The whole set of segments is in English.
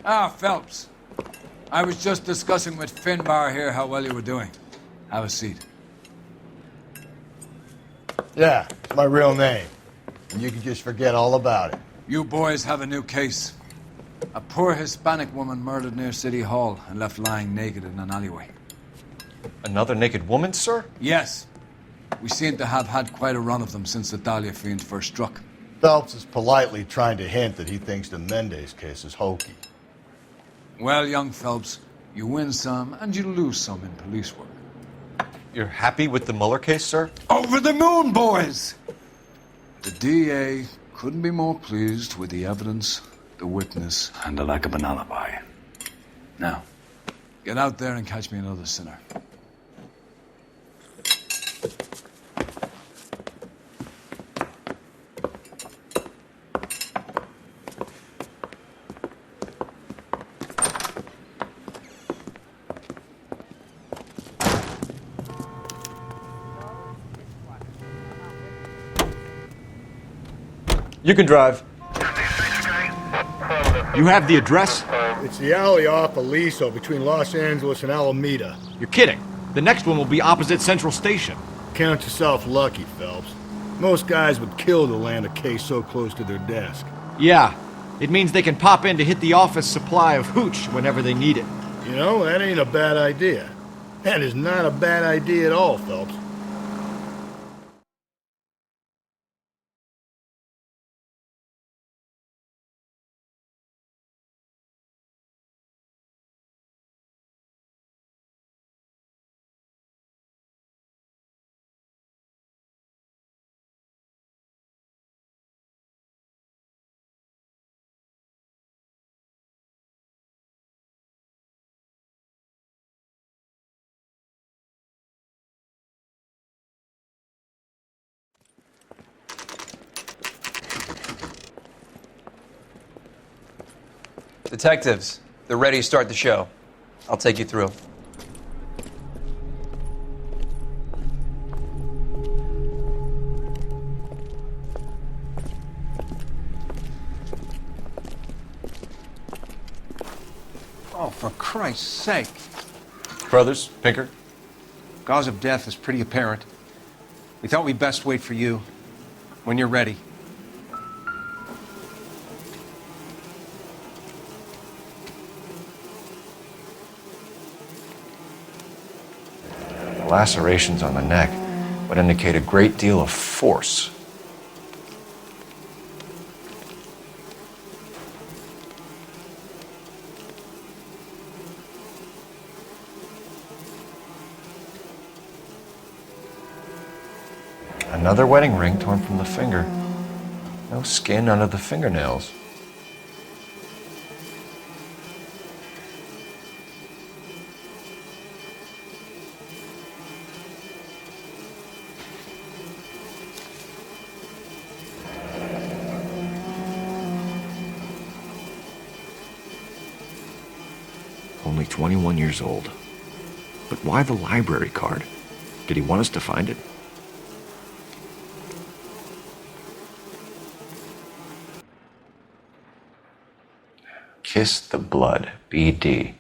Ah, Phelps. I was just discussing with Finbar here how well you were doing. Have a seat. Yeah, it's my real name. And you can just forget all about it. You boys have a new case. A poor Hispanic woman murdered near City Hall and left lying naked in an alleyway. Another naked woman, sir? Yes. We seem to have had quite a run of them since the Dahlia fiend first struck. Phelps is politely trying to hint that he thinks the Mendez case is hokey. Well, young Phelps, you win some and you lose some in police work. You're happy with the Mueller case, sir? Over the moon, boys! The DA couldn't be more pleased with the evidence, the witness, and the lack of an alibi. Now, get out there and catch me another sinner. You can drive. You have the address? It's the alley off Aliso between Los Angeles and Alameda. You're kidding. The next one will be opposite Central Station. Count yourself lucky, Phelps. Most guys would kill to land a case so close to their desk. Yeah. It means they can pop in to hit the office supply of hooch whenever they need it. You know, that ain't a bad idea. That is not a bad idea at all, Phelps. Detectives, they're ready to start the show. I'll take you through. Oh, for Christ's sake. Brothers, Pinker? Cause of death is pretty apparent. We thought we'd best wait for you. When you're ready. The lacerations on the neck would indicate a great deal of force. Another wedding ring torn from the finger. No skin under the fingernails. Only 21 years old. But why the library card? Did he want us to find it? Kiss the Blood, BD.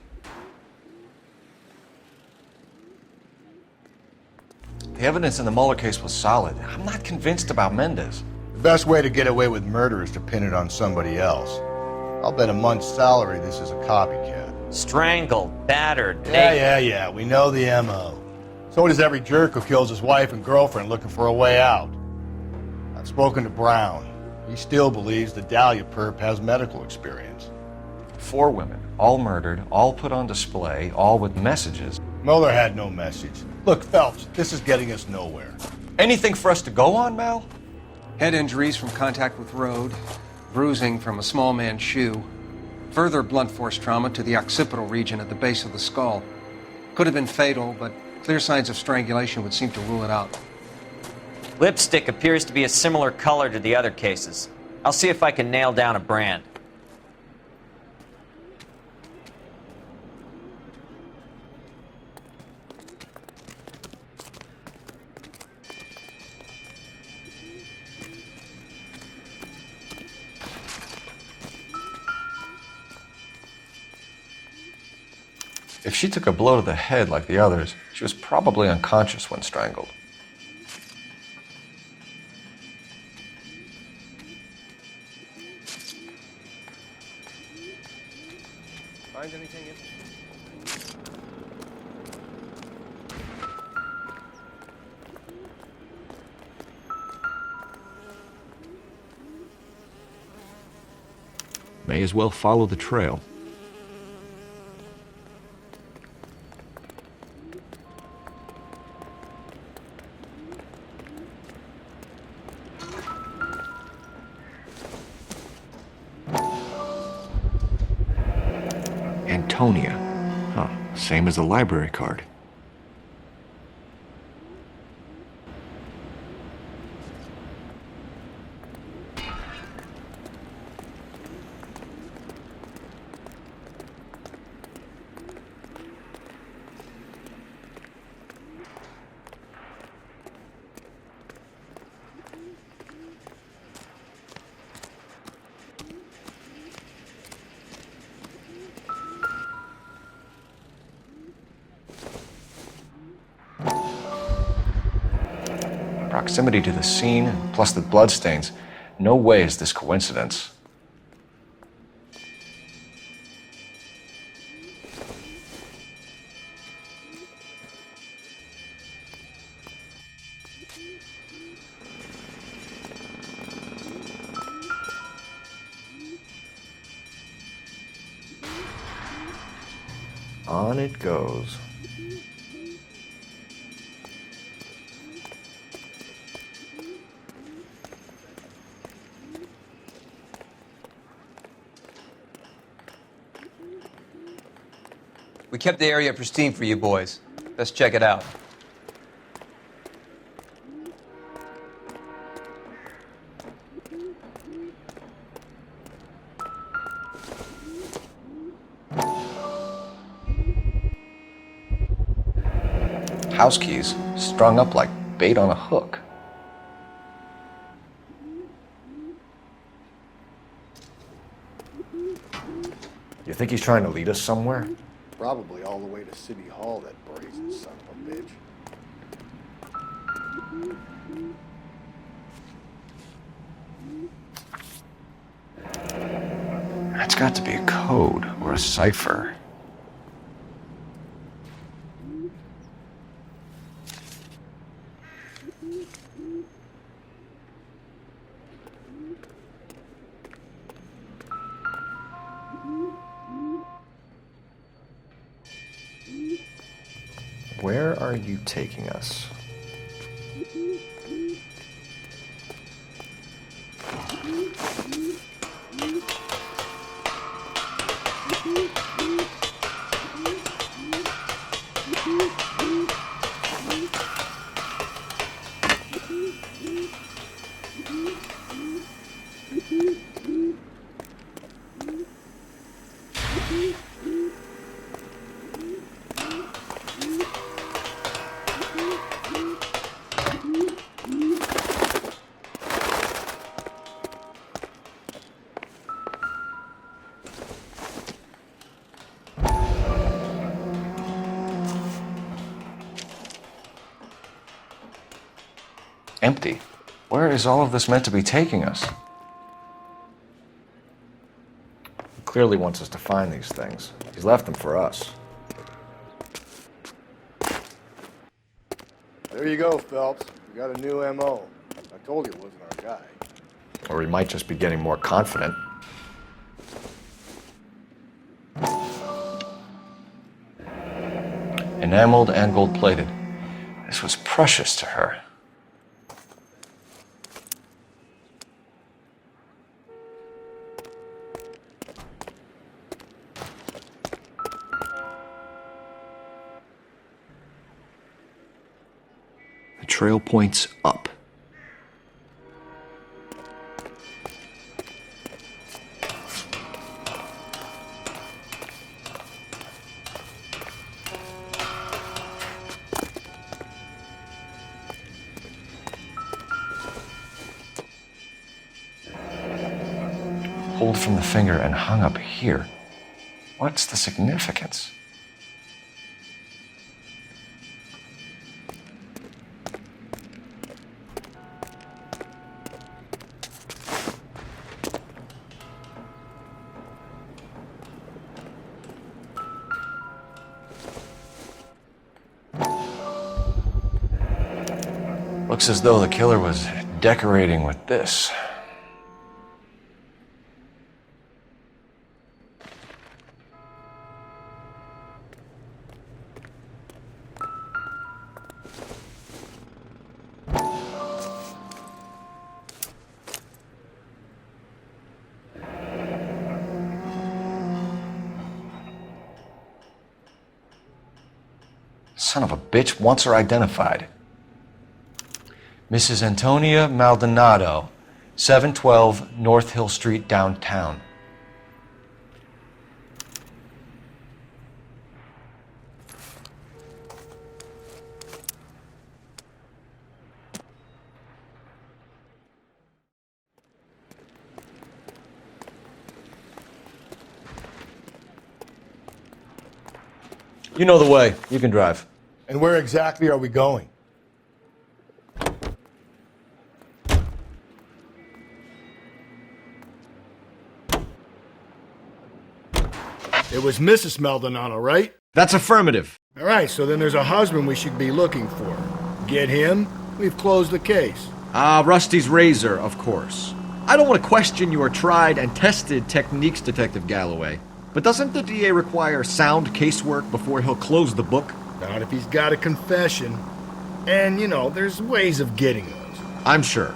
The evidence in the Mueller case was solid. I'm not convinced about Mendez. The best way to get away with murder is to pin it on somebody else. I'll bet a month's salary this is a copycat. Strangled, battered, Yeah, we know the M.O. So does every jerk who kills his wife and girlfriend looking for a way out. I've spoken to Brown. He still believes the Dahlia perp has medical experience. 4 women, all murdered, all put on display, all with messages. Mueller had no message. Look, Phelps, this is getting us nowhere. Anything for us to go on, Mal? Head injuries from contact with road, bruising from a small man's shoe, further blunt force trauma to the occipital region at the base of the skull. Could have been fatal, but clear signs of strangulation would seem to rule it out. Lipstick appears to be a similar color to the other cases. I'll see if I can nail down a brand. If she took a blow to the head like the others, she was probably unconscious when strangled. Find anything interesting? May as well follow the trail. Antonia. Huh, same as the library card. Proximity to the scene, plus the bloodstains. No way is this coincidence. On it goes. We kept the area pristine for you boys. Let's check it out. House keys strung up like bait on a hook. You think he's trying to lead us somewhere? Probably all the way to City Hall, that brazen son of a bitch. That's got to be a code or a cipher. Where are you taking us? Empty. Where is all of this meant to be taking us? He clearly wants us to find these things. He's left them for us. There you go, Phelps. We got a new M.O. I told you it wasn't our guy. Or he might just be getting more confident. Enameled and gold-plated. This was precious to her. The trail points up. Pulled from the finger and hung up here. What's the significance? Looks as though the killer was decorating with this. Son of a bitch wants her identified. Mrs. Antonia Maldonado, 712 North Hill Street, downtown. You know the way. You can drive. And where exactly are we going? It was Mrs. Maldonado, right? That's affirmative. All right, so then there's a husband we should be looking for. Get him, we've closed the case. Rusty's razor, of course. I don't want to question your tried and tested techniques, Detective Galloway. But doesn't the DA require sound casework before he'll close the book? Not if he's got a confession. And, you know, there's ways of getting those. I'm sure.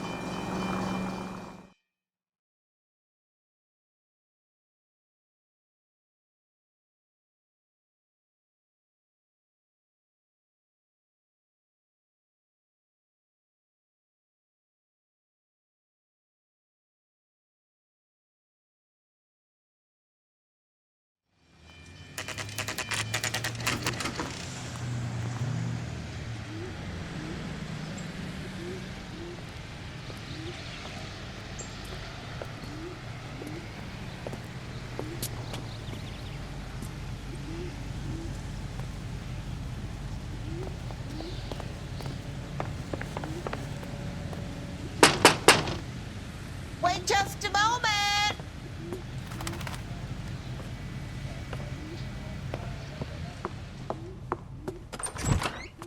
Wait just a moment.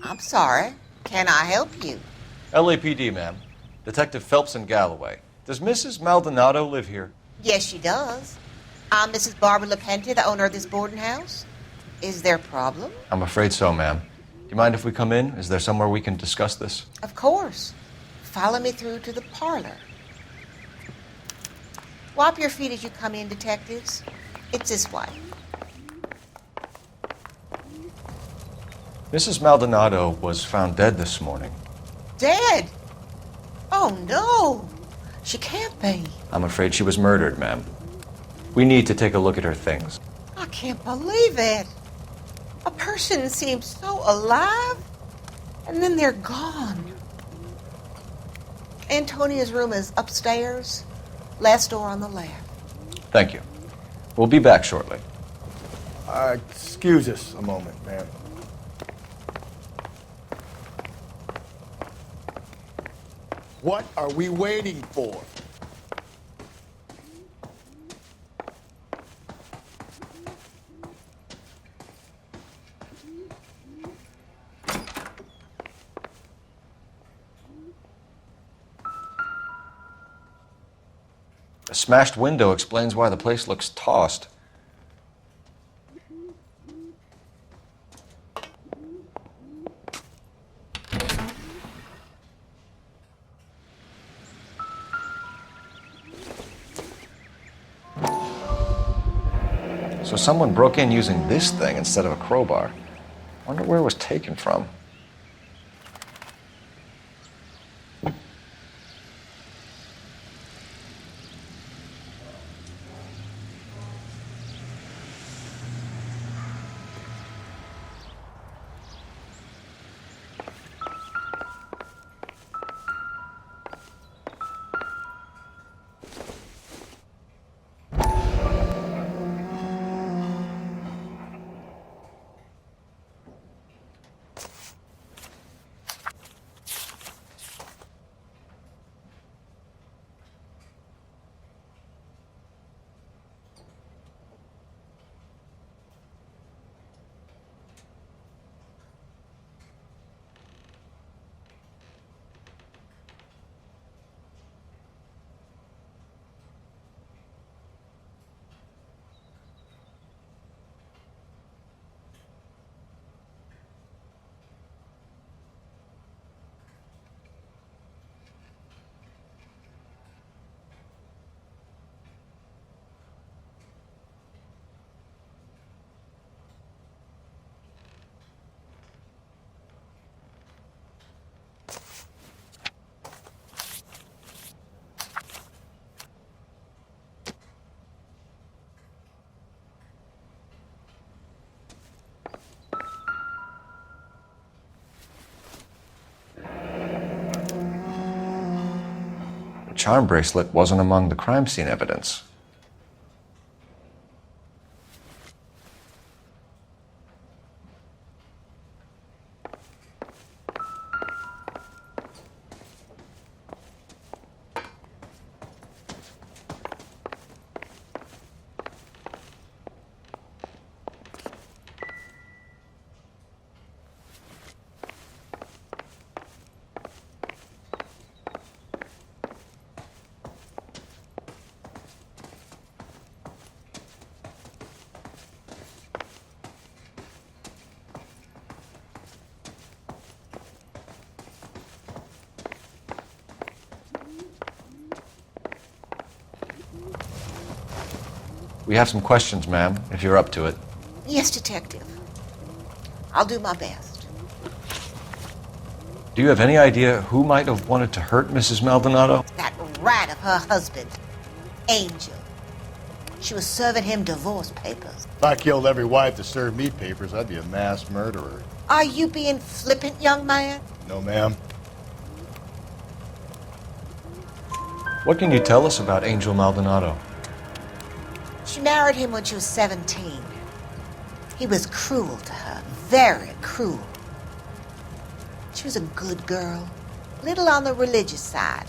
I'm sorry. Can I help you? LAPD, ma'am. Detective Phelps and Galloway. Does Mrs. Maldonado live here? Yes, she does. I'm Mrs. Barbara LaPente, the owner of this boarding house. Is there a problem? I'm afraid so, ma'am. Do you mind if we come in? Is there somewhere we can discuss this? Of course. Follow me through to the parlor. Wipe your feet as you come in, detectives. It's this way. Mrs. Maldonado was found dead this morning. Dead? Oh, no. She can't be. I'm afraid she was murdered, ma'am. We need to take a look at her things. I can't believe it. A person seems so alive, and then they're gone. Antonia's room is upstairs, last door on the left. Thank you. We'll be back shortly. Excuse us a moment, ma'am. What are we waiting for? A smashed window explains why the place looks tossed. So someone broke in using this thing instead of a crowbar. Wonder where it was taken from. charm bracelet wasn't among the crime scene evidence. We have some questions, ma'am, if you're up to it. Yes, Detective. I'll do my best. Do you have any idea who might have wanted to hurt Mrs. Maldonado? That rat of her husband, Angel. She was serving him divorce papers. If I killed every wife to serve me papers, I'd be a mass murderer. Are you being flippant, young man? No, ma'am. What can you tell us about Angel Maldonado? She married him when she was 17. He was cruel to her, very cruel. She was a good girl, little on the religious side,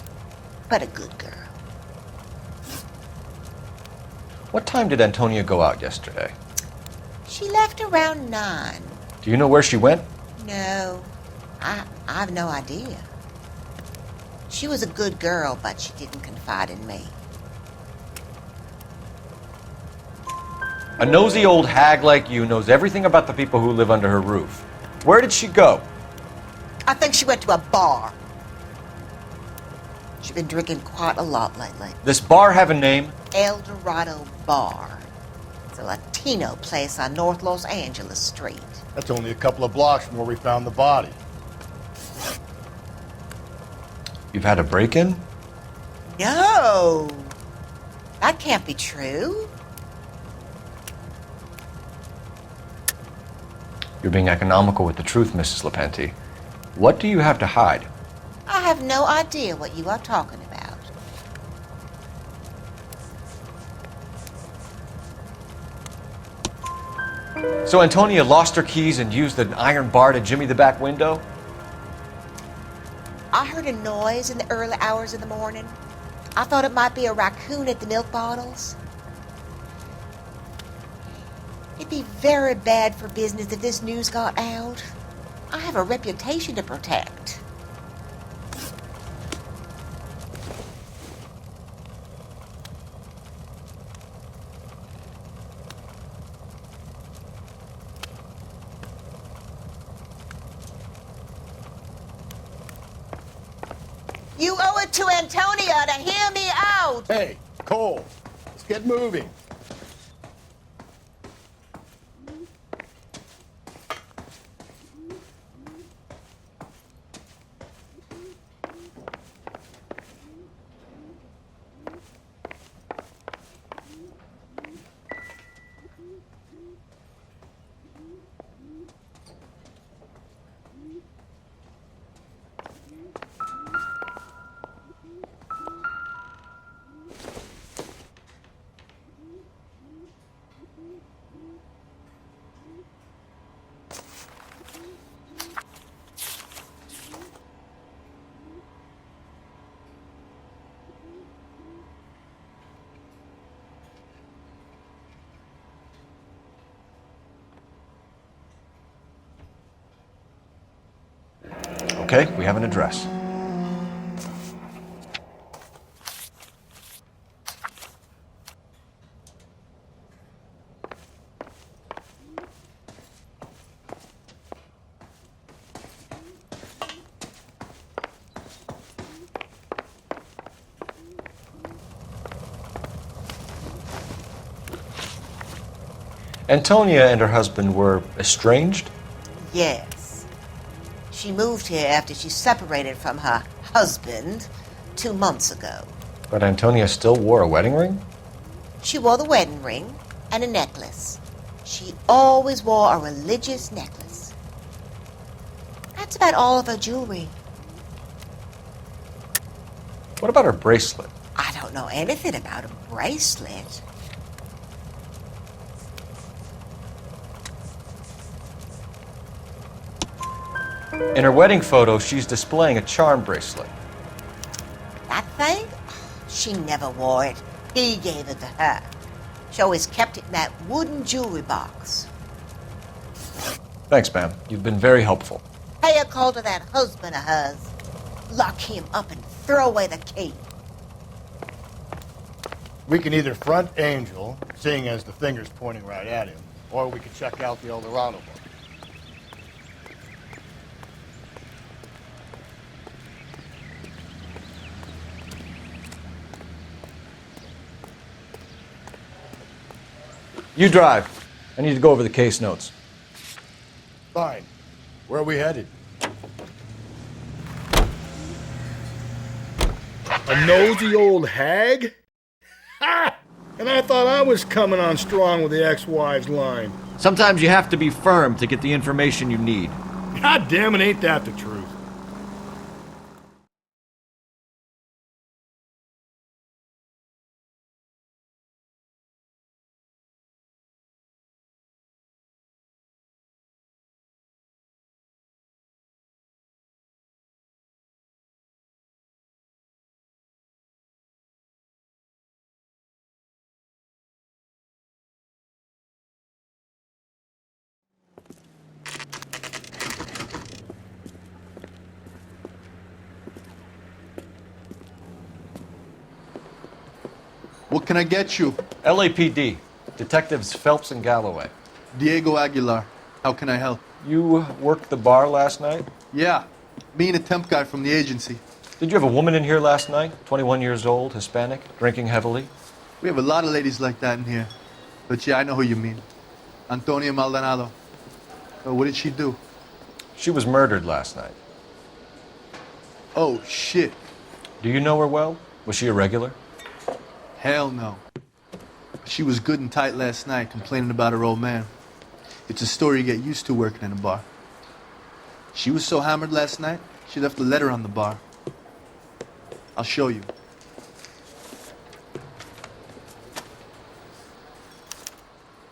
but a good girl. What time did Antonia go out yesterday? She left around 9. Do you know where she went? No, I have no idea. She was a good girl, but she didn't confide in me. A nosy old hag like you knows everything about the people who live under her roof. Where did she go? I think she went to a bar. She's been drinking quite a lot lately. This bar have a name? El Dorado Bar. It's a Latino place on North Los Angeles Street. That's only a couple of blocks from where we found the body. You've had a break-in? No! That can't be true. You're being economical with the truth, Mrs. Lepenti. What do you have to hide? I have no idea what you are talking about. So Antonia lost her keys and used an iron bar to jimmy the back window? I heard a noise in the early hours of the morning. I thought it might be a raccoon at the milk bottles. It'd be very bad for business if this news got out. I have a reputation to protect. You owe it to Antonia to hear me out. Hey, Cole, let's get moving. Okay, we have an address. Antonia and her husband were estranged? Yes. She moved here after she separated from her husband 2 months ago. But Antonia still wore a wedding ring? She wore the wedding ring and a necklace. She always wore a religious necklace. That's about all of her jewelry. What about her bracelet? I don't know anything about a bracelet. In her wedding photo, she's displaying a charm bracelet. That thing? She never wore it. He gave it to her. She always kept it in that wooden jewelry box. Thanks, ma'am. You've been very helpful. Pay a call to that husband of hers. Lock him up and throw away the key. We can either front Angel, seeing as the finger's pointing right at him, or we could check out the Eldorado book. You drive. I need to go over the case notes. Fine. Where are we headed? A nosy old hag? Ha! And I thought I was coming on strong with the ex-wives line. Sometimes you have to be firm to get the information you need. God damn it, ain't that the truth? What can I get you? LAPD. Detectives Phelps and Galloway. Diego Aguilar. How can I help? You worked the bar last night? Yeah. Me and a temp guy from the agency. Did you have a woman in here last night? 21 years old, Hispanic, drinking heavily? We have a lot of ladies like that in here. But yeah, I know who you mean. Antonia Maldonado. What did she do? She was murdered last night. Oh, shit. Do you know her well? Was she a regular? Hell no. She was good and tight last night, complaining about her old man. It's a story you get used to working in a bar. She was so hammered last night, she left a letter on the bar. I'll show you.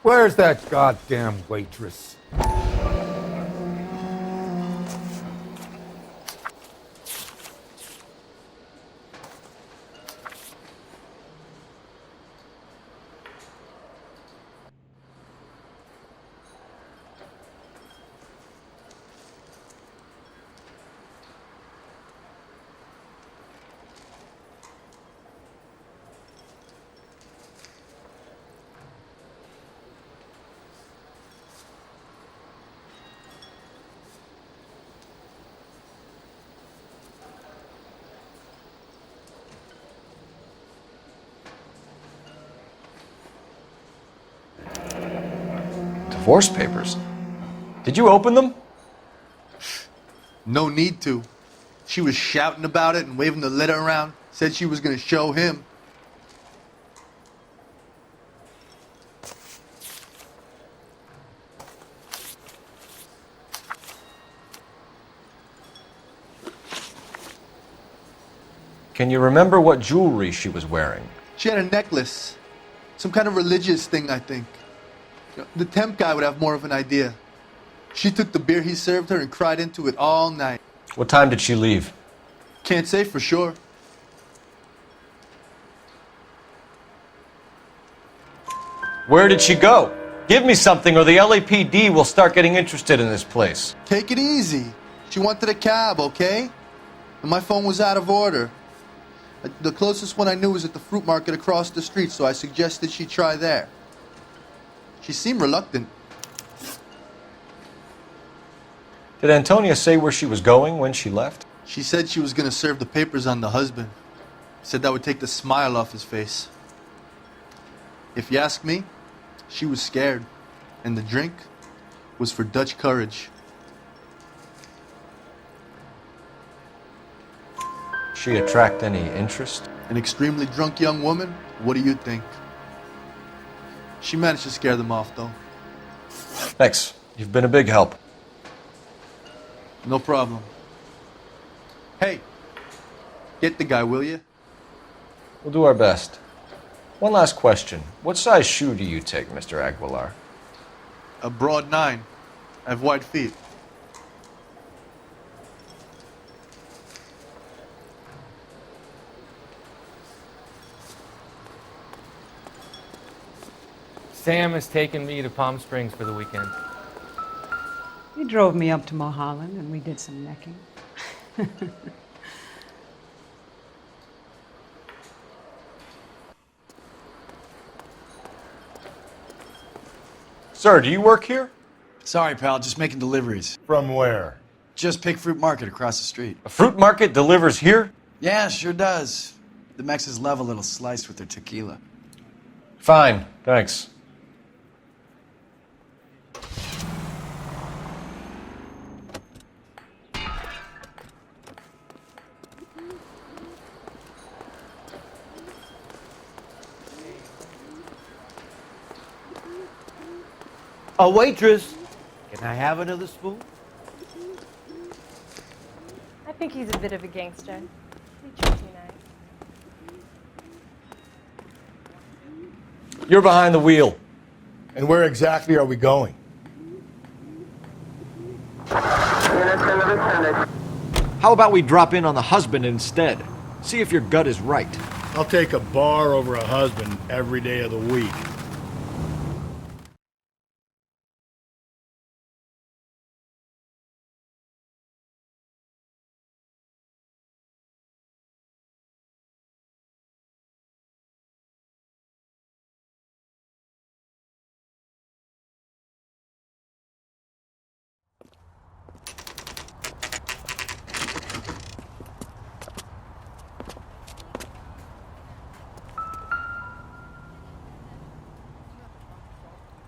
Where's that goddamn waitress? Divorce papers. Did you open them? No need to. She was shouting about it and waving the letter around. Said she was going to show him. Can you remember what jewelry she was wearing? She had a necklace. Some kind of religious thing, I think. The temp guy would have more of an idea. She took the beer he served her and cried into it all night. What time did she leave? Can't say for sure. Where did she go? Give me something or the LAPD will start getting interested in this place. Take it easy. She wanted a cab, okay? And my phone was out of order. The closest one I knew was at the fruit market across the street, so I suggested she try there. She seemed reluctant. Did Antonia say where she was going when she left? She said she was going to serve the papers on the husband. Said that would take the smile off his face. If you ask me, she was scared. And the drink was for Dutch courage. She attract any interest? An extremely drunk young woman? What do you think? She managed to scare them off, though. Thanks. You've been a big help. No problem. Hey, get the guy, will you? We'll do our best. One last question. What size shoe do you take, Mr. Aguilar? A broad 9. I have wide feet. Sam has taken me to Palm Springs for the weekend. He drove me up to Mulholland and we did some necking. Sir, do you work here? Sorry, pal, just making deliveries. From where? Just Pig Fruit Market across the street. A fruit market delivers here? Yeah, sure does. The Mexes love a little slice with their tequila. Fine, thanks. A waitress. Can I have another spoon? I think he's a bit of a gangster. He treats me nice. You're behind the wheel. And where exactly are we going? How about we drop in on the husband instead? See if your gut is right. I'll take a bar over a husband every day of the week.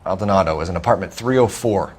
Maldonado is in apartment 304.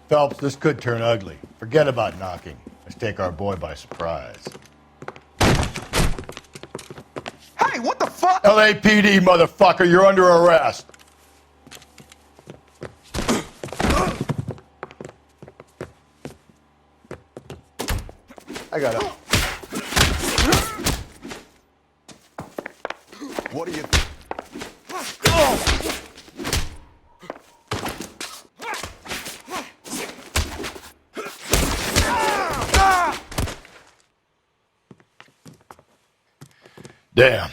Phelps, this could turn ugly. Forget about knocking. Let's take our boy by surprise. Hey, what the fuck? LAPD, motherfucker, you're under arrest. I got it. What are you... Damn.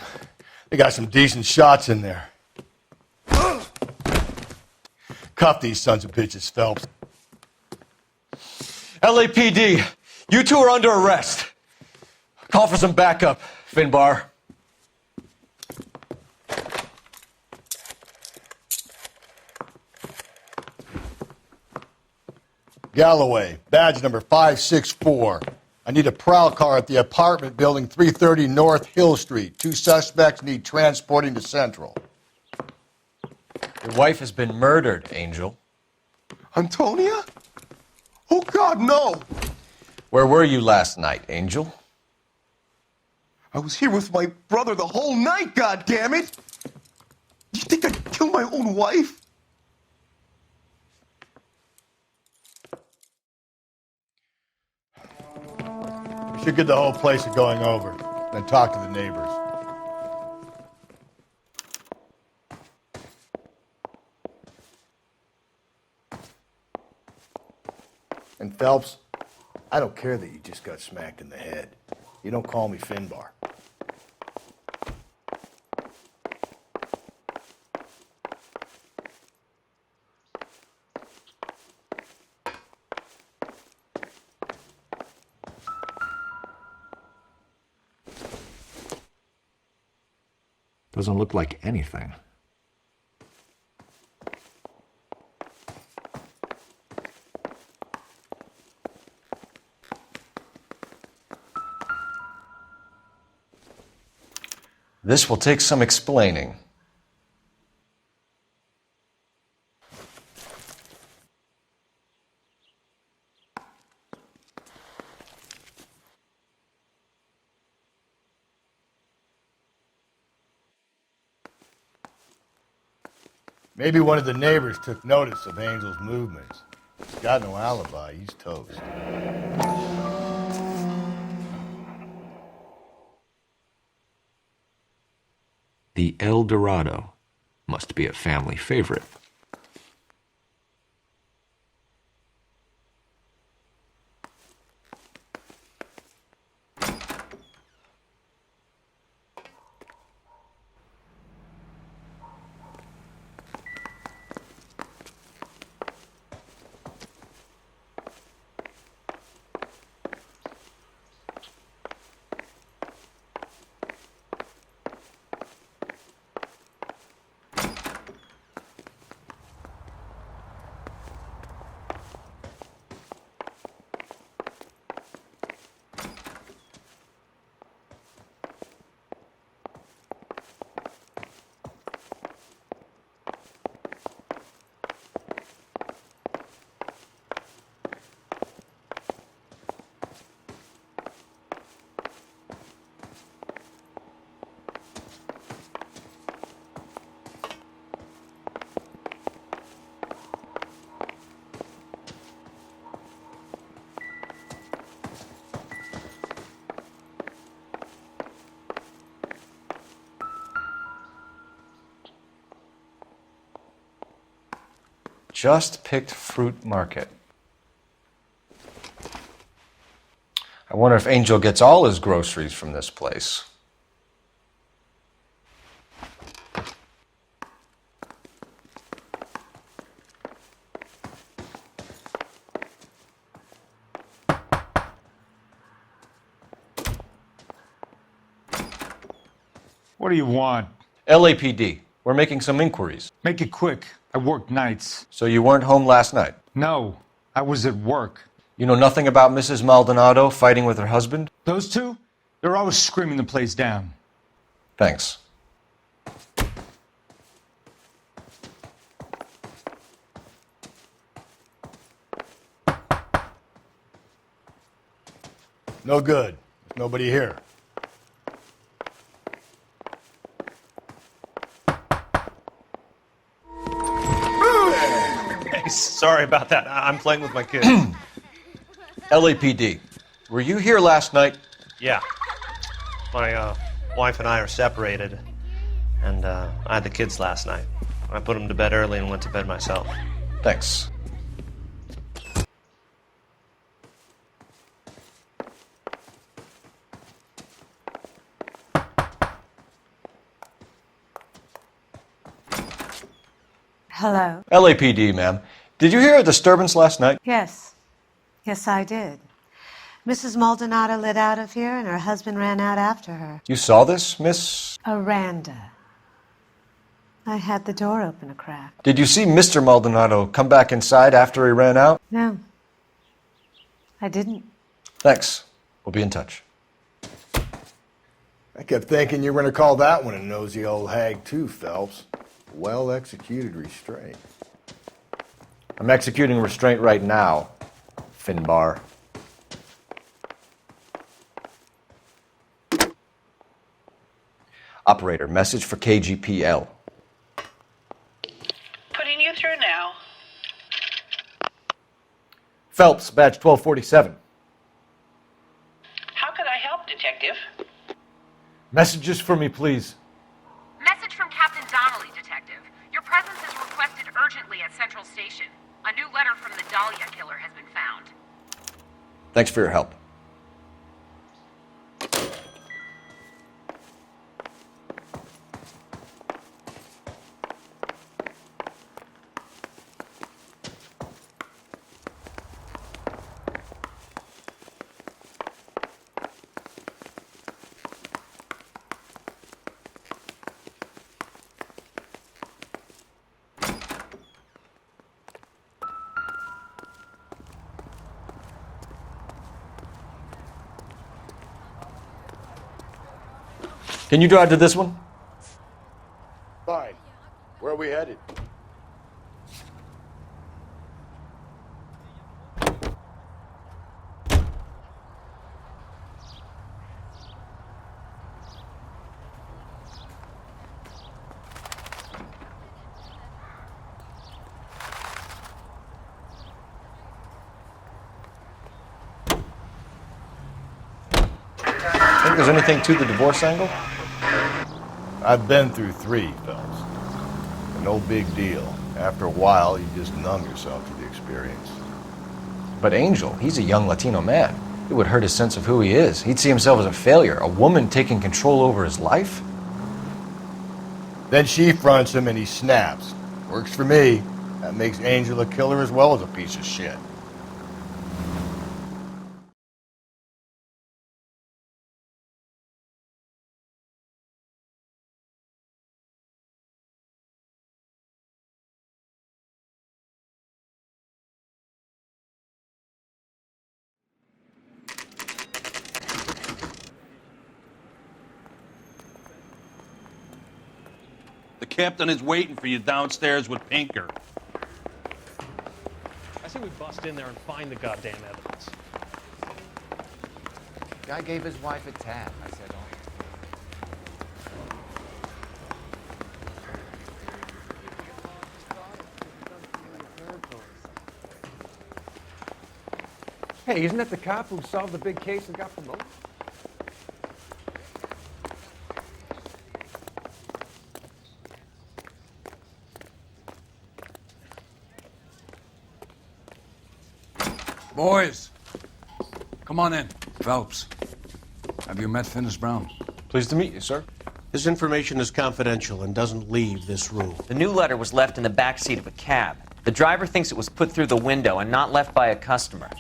They got some decent shots in there. Cuff these sons of bitches, Phelps. LAPD, you two are under arrest. Call for some backup, Finbar. Galloway, badge number 564. I need a prowl car at the apartment building 330 North Hill Street. 2 suspects need transporting to Central. Your wife has been murdered, Angel. Antonia? Oh, God, no! Where were you last night, Angel? I was here with my brother the whole night, goddammit! You think I'd kill my own wife? We should get the whole place going over, then talk to the neighbors. And Phelps, I don't care that you just got smacked in the head. You don't call me Finbar. Doesn't look like anything. This will take some explaining. Maybe one of the neighbors took notice of Angel's movements. He's got no alibi. He's toast. The El Dorado must be a family favorite. Just picked fruit market. I wonder if Angel gets all his groceries from this place. What do you want? LAPD. We're making some inquiries. Make it quick. I work nights. So you weren't home last night? No, I was at work. You know nothing about Mrs. Maldonado fighting with her husband? Those two? They're always screaming the place down. Thanks. No good. There's nobody here. Sorry about that. I'm playing with my kids. LAPD. Were you here last night? Yeah. My wife and I are separated, and I had the kids last night. I put them to bed early and went to bed myself. Thanks. Hello? LAPD, ma'am. Did you hear a disturbance last night? Yes. Yes, I did. Mrs. Maldonado lit out of here, and her husband ran out after her. You saw this, Miss? Aranda. I had the door open a crack. Did you see Mr. Maldonado come back inside after he ran out? No. I didn't. Thanks. We'll be in touch. I kept thinking you were going to call that one a nosy old hag too, Phelps. Well-executed restraint. I'm executing restraint right now, Finbar. Operator, message for KGPL. Putting you through now. Phelps, badge 1247. How could I help, Detective? Messages for me, please. Message from Captain Donnelly, Detective. Your presence is requested urgently at Central Station. A new letter from the Dahlia killer has been found. Thanks for your help. Can you drive to this one? Fine. Where are we headed? Think there's anything to the divorce angle? I've been through 3, Phelps. No big deal. After a while, you just numb yourself to the experience. But Angel, he's a young Latino man. It would hurt his sense of who he is. He'd see himself as a failure, a woman taking control over his life. Then she fronts him and he snaps. Works for me. That makes Angel a killer as well as a piece of shit. The captain is waiting for you downstairs with Pinker. I say we bust in there and find the goddamn evidence. Guy gave his wife a tab. I said, Hey, isn't that the cop who solved the big case and got promoted? Boys, come on in. Phelps, have you met Finis Brown? Pleased to meet you, sir. This information is confidential and doesn't leave this room. The new letter was left in the back seat of a cab. The driver thinks it was put through the window and not left by a customer.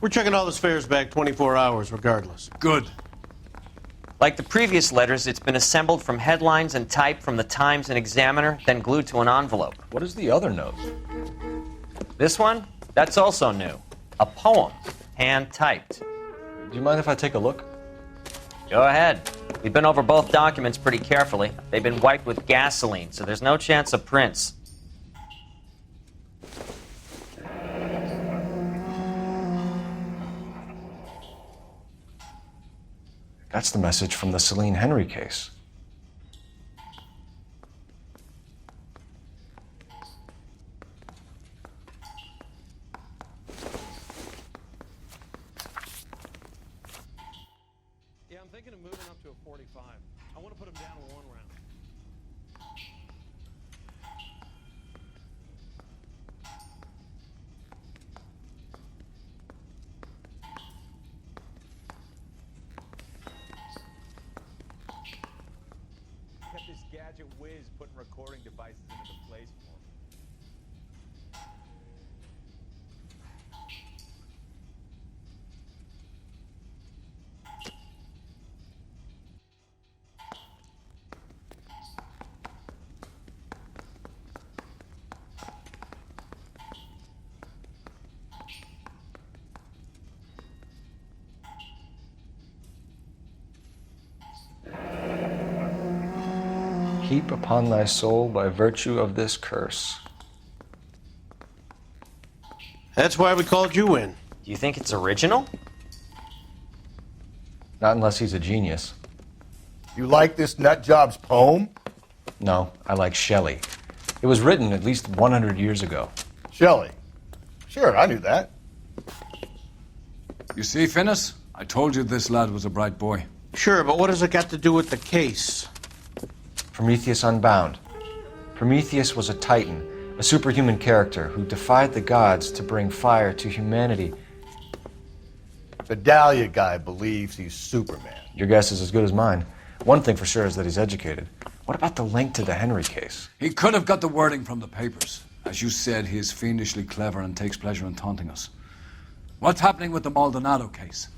We're checking all his fares back 24 hours regardless. Good. Like the previous letters, it's been assembled from headlines and typed from the Times and Examiner, then glued to an envelope. What is the other note? This one? That's also new. A poem, hand-typed. Do you mind if I take a look? Go ahead. We've been over both documents pretty carefully. They've been wiped with gasoline, so there's no chance of prints. That's the message from the Celine Henry case. Yeah, I'm thinking of moving up to a 45. I want to put him down in 1 round. Kept this gadget whiz putting recording devices into the place for me. Heap upon thy soul by virtue of this curse. That's why we called you in. Do you think it's original? Not unless he's a genius. You like this nutjob's poem? No, I like Shelley. It was written at least 100 years ago. Shelley? Sure, I knew that. You see, Finis? I told you this lad was a bright boy. Sure, but what has it got to do with the case? Prometheus Unbound. Prometheus was a titan, a superhuman character who defied the gods to bring fire to humanity. The Dahlia guy believes he's Superman. Your guess is as good as mine. One thing for sure is that he's educated. What about the link to the Henry case? He could have got the wording from the papers. As you said, he is fiendishly clever and takes pleasure in taunting us. What's happening with the Maldonado case?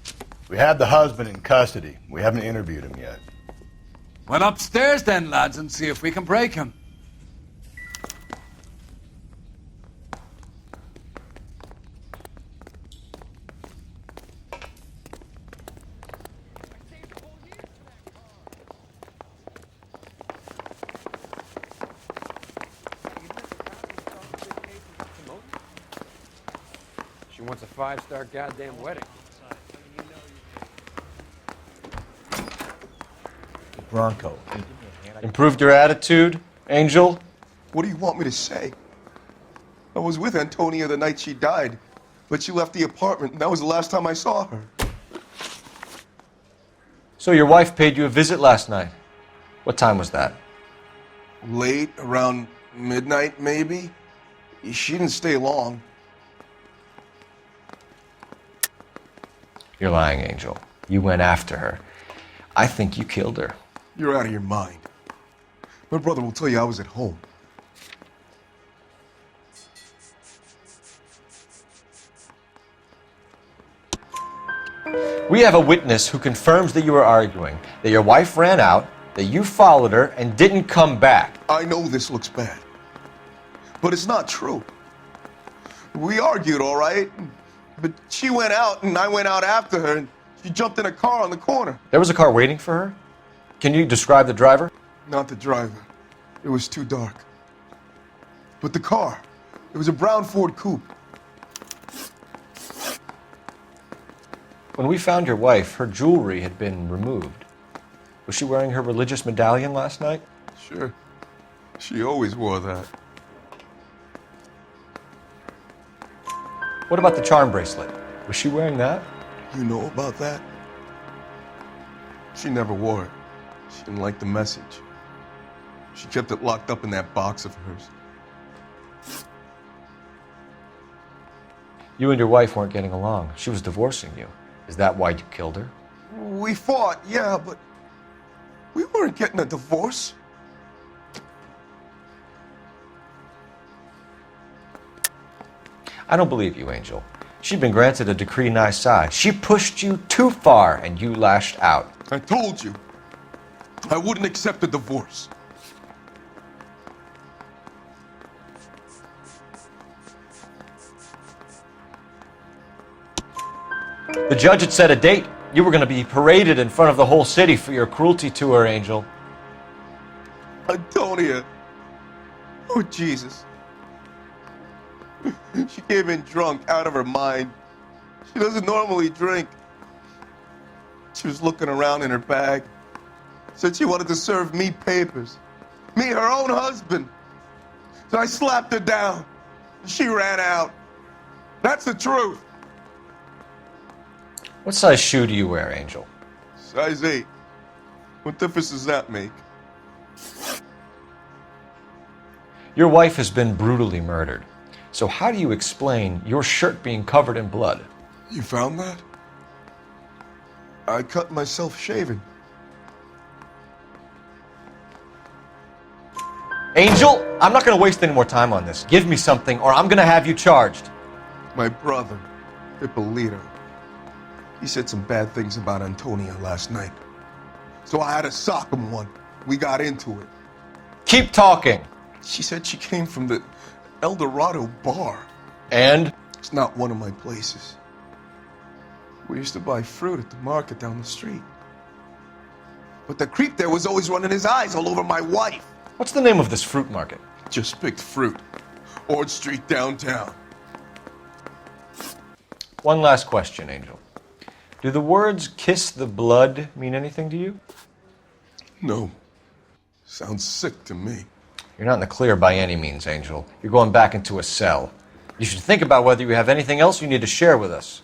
We have the husband in custody. We haven't interviewed him yet. Well, upstairs then, lads, and see if we can break him. wants a 5-star goddamn wedding. Bronco. Improved your attitude, Angel? What do you want me to say? I was with Antonia the night she died, but she left the apartment, and that was the last time I saw her. So your wife paid you a visit last night. What time was that? Late, around midnight, maybe? She didn't stay long. You're lying, Angel. You went after her. I think you killed her. You're out of your mind. My brother will tell you I was at home. We have a witness who confirms that you were arguing, that your wife ran out, that you followed her, and didn't come back. I know this looks bad, but it's not true. We argued, all right, but she went out and I went out after her, and she jumped in a car on the corner. There was a car waiting for her? Can you describe the driver? Not the driver. It was too dark. But the car, it was a brown Ford Coupe. When we found your wife, her jewelry had been removed. Was she wearing her religious medallion last night? Sure. She always wore that. What about the charm bracelet? Was she wearing that? You know about that? She never wore it. She didn't like the message. She kept it locked up in that box of hers. You and your wife weren't getting along. She was divorcing you. Is that why you killed her? We fought, yeah, but we weren't getting a divorce. I don't believe you, Angel. She'd been granted a decree nisi. She pushed you too far and you lashed out. I told you, I wouldn't accept a divorce. The judge had set a date. You were going to be paraded in front of the whole city for your cruelty to her, Angel. Antonia. Oh, Jesus. She came in drunk, out of her mind. She doesn't normally drink. She was looking around in her bag. Said she wanted to serve me papers. Me, her own husband. So I slapped her down. She ran out. That's the truth. What size shoe do you wear, Angel? Size 8. What difference does that make? Your wife has been brutally murdered. So how do you explain your shirt being covered in blood? You found that? I cut myself shaving. Angel, I'm not going to waste any more time on this. Give me something or I'm going to have you charged. My brother, Ippolito. He said some bad things about Antonia last night. So I had to sock him one. We got into it. Keep talking. She said she came from the El Dorado bar. And? It's not one of my places. We used to buy fruit at the market down the street. But the creep there was always running his eyes all over my wife. What's the name of this fruit market? Just picked fruit. Ord Street downtown. One last question, Angel. Do the words kiss the blood mean anything to you? No. Sounds sick to me. You're not in the clear by any means, Angel. You're going back into a cell. You should think about whether you have anything else you need to share with us.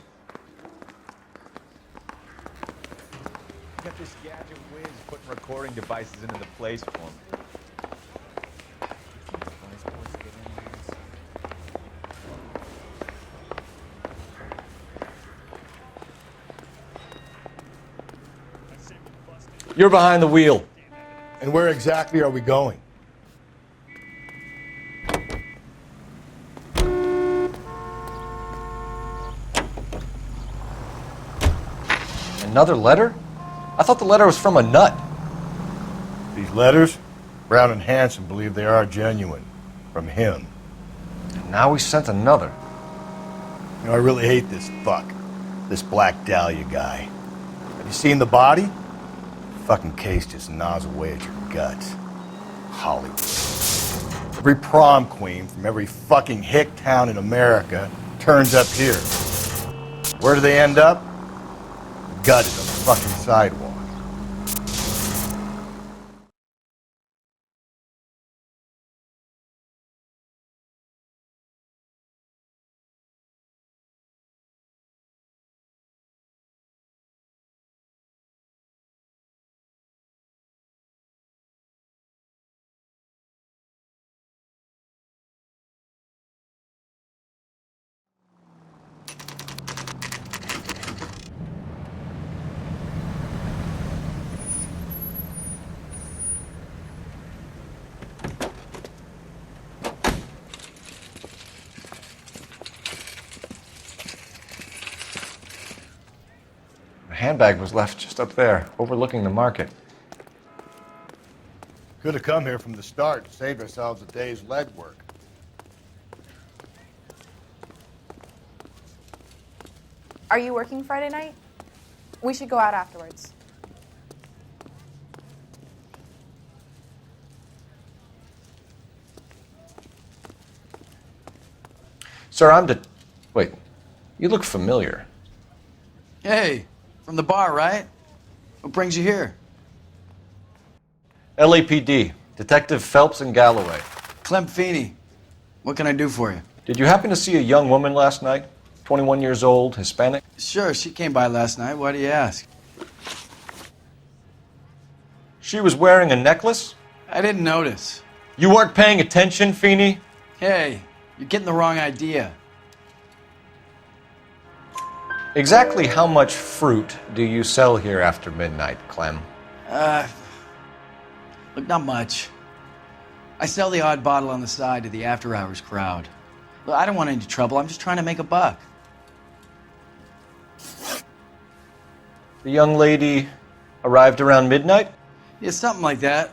Got this gadget whiz putting recording devices into the place for him. You're behind the wheel. And where exactly are we going? Another letter? I thought the letter was from a nut. These letters, Brown and Hanson believe they are genuine. From him. And now we sent another. You know, I really hate this fuck. This Black Dahlia guy. Have you seen the body? Fucking case just gnaws away at your guts. Hollywood. Every prom queen from every fucking hick town in America turns up here. Where do they end up? Gutted on the fucking sidewalk. The handbag was left just up there, overlooking the market. Could have come here from the start and saved ourselves a day's legwork. Are you working Friday night? We should go out afterwards. Sir, Wait, you look familiar. Hey, from the bar, right? What brings you here? LAPD, Detective Phelps and Galloway. Clem Feeney. What can I do for you? Did you happen to see a young woman last night? 21 years old, Hispanic? Sure, she came by last night. Why do you ask? She was wearing a necklace? I didn't notice. You weren't paying attention, Feeney? Hey, you're getting the wrong idea. Exactly how much fruit do you sell here after midnight, Clem? Look, not much. I sell the odd bottle on the side to the after-hours crowd. Look, I don't want any trouble. I'm just trying to make a buck. The young lady arrived around midnight? Yeah, something like that.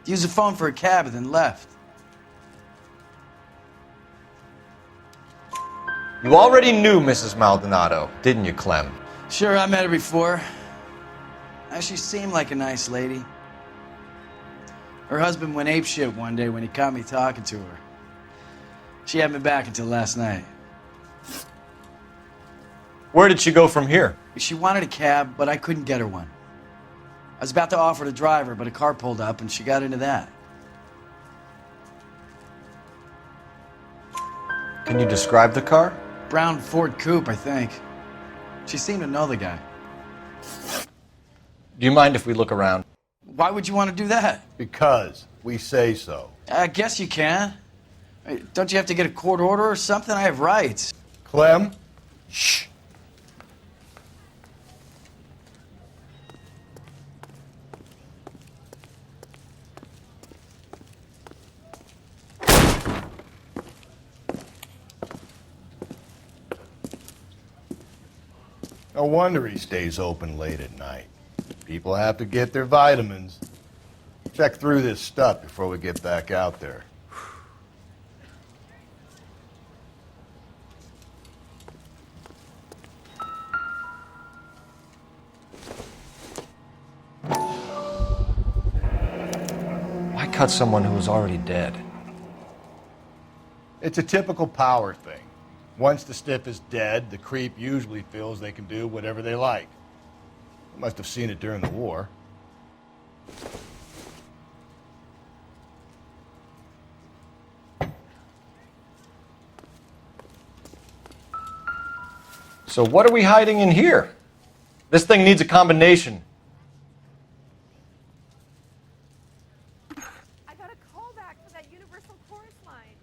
Used the phone for a cab and then left. You already knew Mrs. Maldonado, didn't you, Clem? Sure, I met her before. She seemed like a nice lady. Her husband went apeshit one day when he caught me talking to her. She had me back until last night. Where did she go from here? She wanted a cab, but I couldn't get her one. I was about to offer to drive her, but a car pulled up and she got into that. Can you describe the car? Brown Ford Coupe, I think. She seemed to know the guy. Do you mind if we look around? Why would you want to do that? Because we say so. I guess you can. Don't you have to get a court order or something? I have rights. Clem? Shh. No wonder he stays open late at night. People have to get their vitamins. Check through this stuff before we get back out there. Why cut someone who was already dead? It's a typical power thing. Once the stiff is dead, the creep usually feels they can do whatever they like. They must have seen it during the war. So what are we hiding in here? This thing needs a combination. I got a call back for that Universal Chorus line.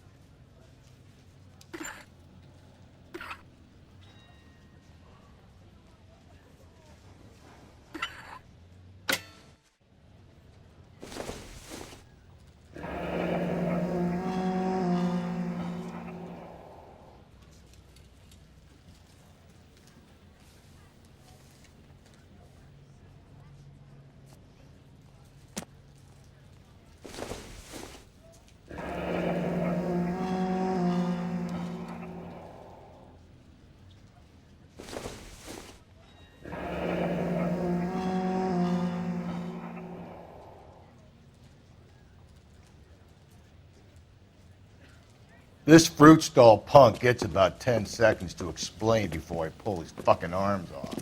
This fruit stall punk gets about 10 seconds to explain before I pull his fucking arms off.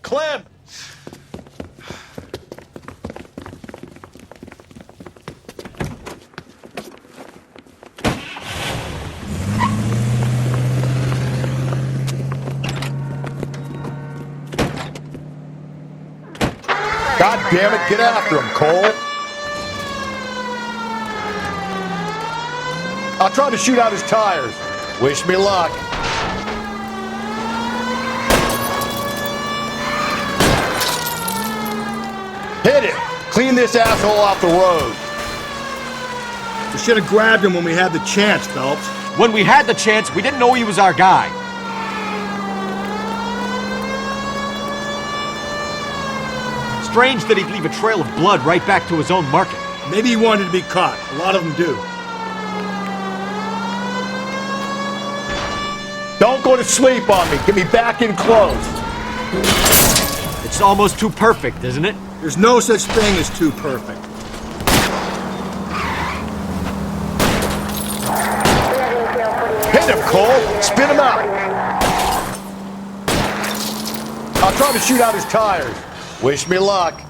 Clem! God damn it, get after him, Cole! I'll try to shoot out his tires. Wish me luck. Hit him! Clean this asshole off the road. We should have grabbed him when we had the chance, Phelps. When we had the chance, we didn't know he was our guy. Strange that he'd leave a trail of blood right back to his own market. Maybe he wanted to be caught. A lot of them do. Don't go to sleep on me. Get me back in close. It's almost too perfect, isn't it? There's no such thing as too perfect. Hit him, Cole. Spin him out. I'll try to shoot out his tires. Wish me luck.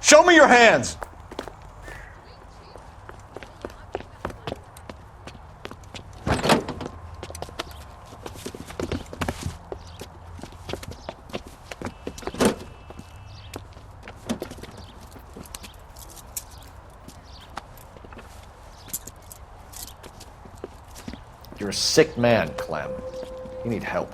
Show me your hands! You're a sick man, Clem. You need help.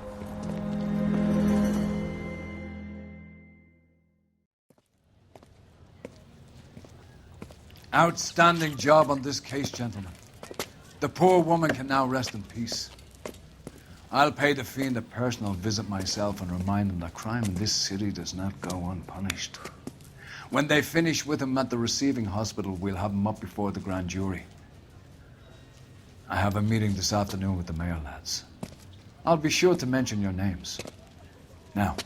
Outstanding job on this case, gentlemen. The poor woman can now rest in peace. I'll pay the fiend a personal visit myself and remind him that crime in this city does not go unpunished. When they finish with him at the receiving hospital, we'll have him up before the grand jury. I have a meeting this afternoon with the mayor lads. I'll be sure to mention your names. Now,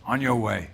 on your way.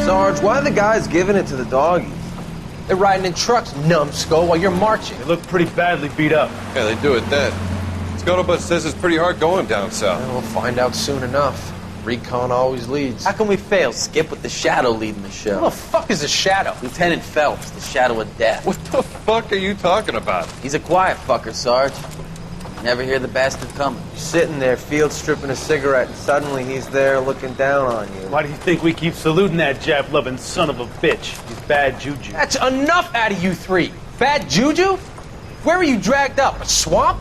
Sarge, why are the guys giving it to the doggies? They're riding in trucks, numbskull, while you're marching. They look pretty badly beat up. Yeah, they do at that. Scuttlebutt says it's pretty hard going down south. Well, we'll find out soon enough. Recon always leads. How can we fail? Skip with the Shadow leading the show. Who the fuck is the Shadow? Lieutenant Phelps, the Shadow of Death. What the fuck are you talking about? He's a quiet fucker, Sarge. Never hear the bastard coming. You're sitting there, field stripping a cigarette, and suddenly he's there looking down on you. Why do you think we keep saluting that Jap-loving son of a bitch? He's bad juju. That's enough out of you three. Bad juju? Where were you dragged up? A swamp?